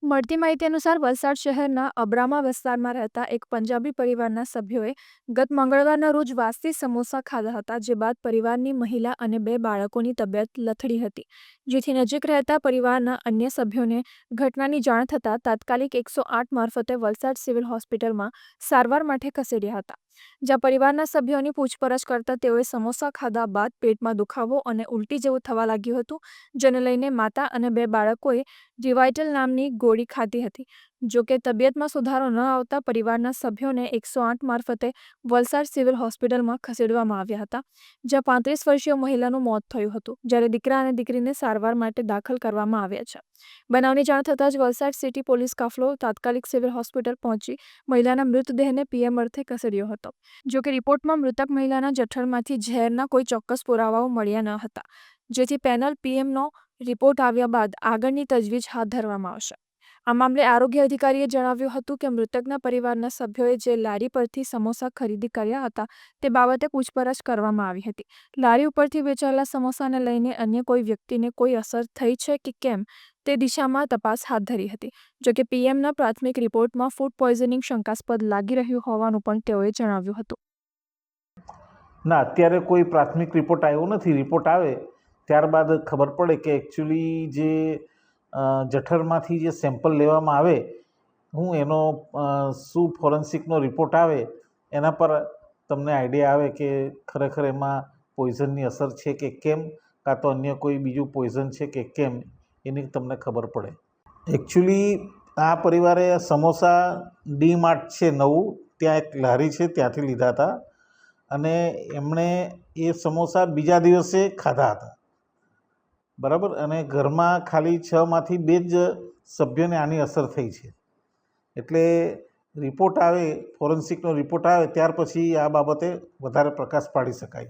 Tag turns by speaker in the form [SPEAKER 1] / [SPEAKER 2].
[SPEAKER 1] મળતી માહિતી અનુસાર વલસાડ શહેરના અબ્રામા વિસ્તારમાં રહેતા એક પંજાબી પરિવારના સભ્યોએ ગત મંગળવારના રોજ વાસી સમોસા ખાધા હતા, જે બાદ પરિવારની મહિલા અને 2 બાળકોની તબિયત લથડી હતી, જેથી નજીક રહેતા પરિવારના અન્ય સભ્યોને ઘટનાની જાણ થતાં તાત્કાલિક 108 મારફતે વલસાડ સિવિલ હોસ્પિટલમાં સારવાર માટે ખસેડ્યા હતા, જ્યાં પરિવારના સભ્યોની પૂછપરછ કરતા તેઓએ સમોસા ખાધા બાદ પેટમાં દુખાવો અને ઉલટી જેવું થવા લાગ્યું હતું, જેને લઈને માતા અને 2 બાળકોએ રિવાઇટલ નામની ગોળી ખાધી હતી. જો કે તબિયતમાં સુધારો ન આવતા પરિવારના સભ્યોને 108 મારફતે વલસાડ સિવિલ હોસ્પિટલમાં ખસેડવામાં આવ્યા હતા, જ્યાં 35 વર્ષીય મહિલાનું મોત થયું હતું, જ્યારે દીકરા અને દીકરીને સારવાર માટે દાખલ કરવામાં આવ્યા છે. બનાવની જાણ થતાં જ વલસાડ સિટી પોલીસ કાફલો તાત્કાલિક સિવિલ હોસ્પિટલ પહોંચી મહિલાના મૃતદેહને પીએમ અર્થે ખસેડ્યો હતો. જો કે રિપોર્ટમાં મૃતક મહિલાના જઠરમાંથી ઝેરના કોઈ ચોક્કસ પુરાવાઓ મળ્યા ન હતા, જેથી પેનલ પીએમનો રિપોર્ટ આવ્યા બાદ આગળની તજવીજ હાથ ધરવામાં આવશે. આ મામલે આરોગ્ય અધિકારીએ જણાવ્યું હતું કે મૃતકના પરિવારના સભ્યોએ જે લારી પરથી સમોસા ખરીદી કર્યા હતા તે બાબતે પૂછપરછ કરવામાં આવી હતી. લારી ઉપરથી વેચાયેલા સમોસાને લઈને અન્ય કોઈ વ્યક્તિને કોઈ અસર થઈ છે કે કેમ તે દિશામાં તપાસ હાથ ધરી હતી. જોકે પીએમના પ્રાથમિક રિપોર્ટમાં ફૂડ પોઈઝનિંગ શંકાસ્પદ લાગી રહ્યું હોવાનું પણ તેઓએ જણાવ્યું હતું.
[SPEAKER 2] ના, અત્યારે કોઈ પ્રાથમિક રિપોર્ટ આવ્યો નથી. રિપોર્ટ આવે ત્યારબાદ ખબર પડે કે એકચ્યુઅલી જે જઠરમાંથી જે સેમ્પલ લેવામાં આવે એનો શું ફોરેન્સિકનો રિપોર્ટ આવે એના પર તમને આઈડિયા આવે કે ખરેખર એમાં પોઈઝનની અસર છે કે કેમ, કાં તો અન્ય કોઈ બીજું પોઈઝન છે કે કેમ, એની તમને ખબર પડે. એકચ્યુઅલી આ પરિવારે સમોસા ડી માર્ટ છે નવું, ત્યાં એક લારી છે ત્યાંથી લીધા હતા અને એમણે એ સમોસા બીજા દિવસે ખાધા હતા, બરાબર. અને ઘરમાં ખાલી 6માંથી 2 જ સભ્યોને આની અસર થઈ છે. એટલે રિપોર્ટ આવે, ફોરેન્સિકનો રિપોર્ટ આવે ત્યાર પછી આ બાબતે વધારે પ્રકાશ પાડી શકાય.